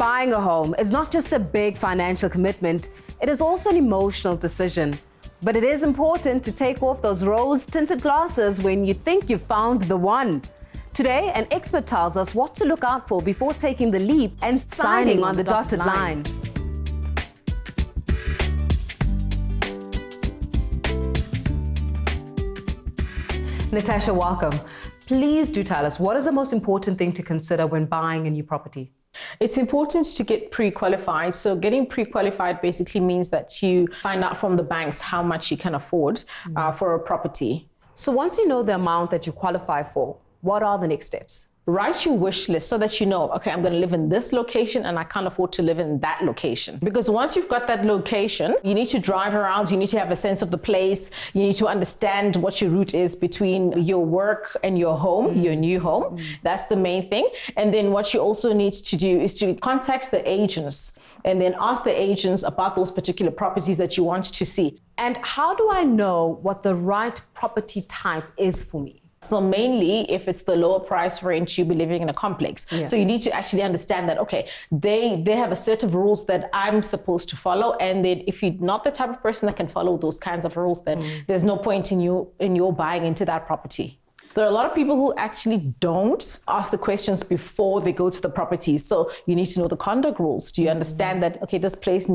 Buying a home is not just a big financial commitment, it is also an emotional decision. But it is important to take off those rose-tinted glasses when you think you've found the one. Today, an expert tells us what to look out for before taking the leap and signing on the dotted line. Natasha, welcome. Please do tell us, what is the most important thing to consider when buying a new property? It's important to get pre-qualified. So getting pre-qualified basically means that you find out from the banks how much you can afford for a property. So once you know the amount that you qualify for, what are the next steps? Write your wish list so that you know, okay, I'm going to live in this location and I can't afford to live in that location. Because once you've got that location, you need to drive around, you need to have a sense of the place, you need to understand what your route is between your work and your home, your new home. That's the main thing. And then what you also need to do is to contact the agents and then ask the agents about those particular properties that you want to see. And how do I know what the right property type is for me? So mainly if it's the lower price range, you'll be living in a complex. Yeah. So you need to actually understand that, okay, they have a set of rules that I'm supposed to follow. And then if you're not the type of person that can follow those kinds of rules, then there's no point in you buying into that property. There are a lot of people who actually don't ask the questions before they go to the properties. So you need to know the conduct rules. Do you understand that, okay, this place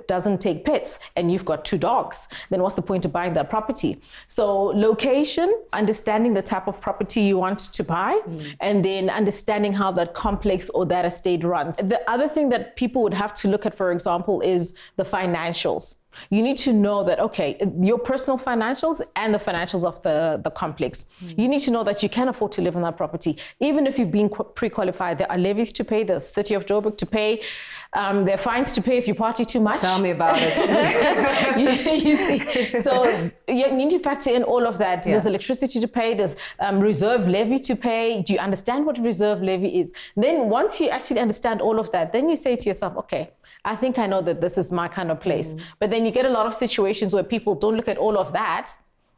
doesn't take pets and you've got 2 dogs? Then what's the point of buying that property? So location, understanding the type of property you want to buy, and then understanding how that complex or that estate runs. The other thing that people would have to look at, for example, is the financials. You need to know that, okay, your personal financials and the financials of the complex. You need to know that you can afford to live on that property. Even if you've been pre-qualified, there are levies to pay, the City of Joburg to pay, there are fines to pay if you party too much. Tell me about it. you see, so you need to factor in all of that. There's electricity to pay, there's reserve levy to pay. Do you understand what a reserve levy is? Then once you actually understand all of that, then you say to yourself, okay, I think I know that this is my kind of place. But then you get a lot of situations where people don't look at all of that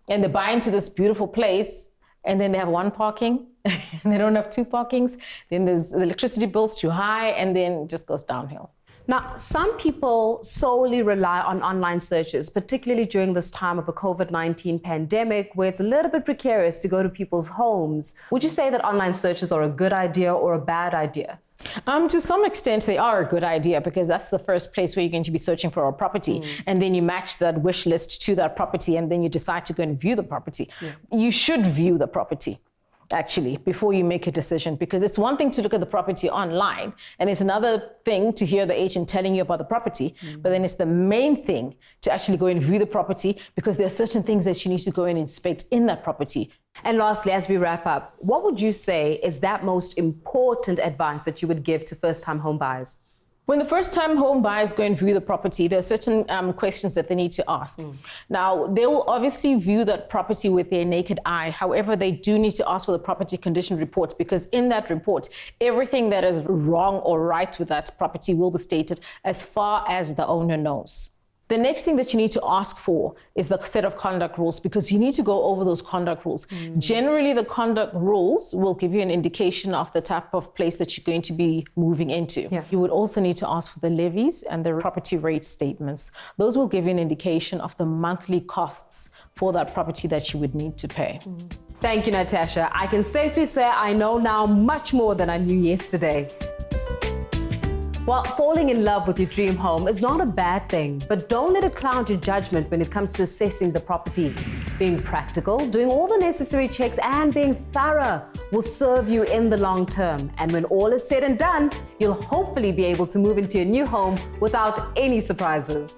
and they buy into this beautiful place and then they have 1 parking and they don't have 2 parkings. Then there's the electricity bills too high and then it just goes downhill. Now, some people solely rely on online searches, particularly during this time of the COVID-19 pandemic, where it's a little bit precarious to go to people's homes. Would you say that online searches are a good idea or a bad idea? To some extent, they are a good idea because that's the first place where you're going to be searching for a property. And then you match that wish list to that property and then you decide to go and view the property. You should view the property, actually, before you make a decision, because it's one thing to look at the property online and it's another thing to hear the agent telling you about the property, but then it's the main thing to actually go and view the property because there are certain things that you need to go and inspect in that property. And lastly, as we wrap up, what would you say is that most important advice that you would give to first-time home buyers? When the first-time home buyers go and view the property, there are certain questions that they need to ask. Now, they will obviously view that property with their naked eye. However, they do need to ask for the property condition report because in that report, everything that is wrong or right with that property will be stated as far as the owner knows. The next thing that you need to ask for is the set of conduct rules because you need to go over those conduct rules. Generally, the conduct rules will give you an indication of the type of place that you're going to be moving into. You would also need to ask for the levies and the property rate statements. Those will give you an indication of the monthly costs for that property that you would need to pay. Thank you, Natasha. I can safely say I know now much more than I knew yesterday. Well, falling in love with your dream home is not a bad thing, but don't let it cloud your judgment when it comes to assessing the property. Being practical, doing all the necessary checks, and being thorough will serve you in the long term. And when all is said and done, you'll hopefully be able to move into your new home without any surprises.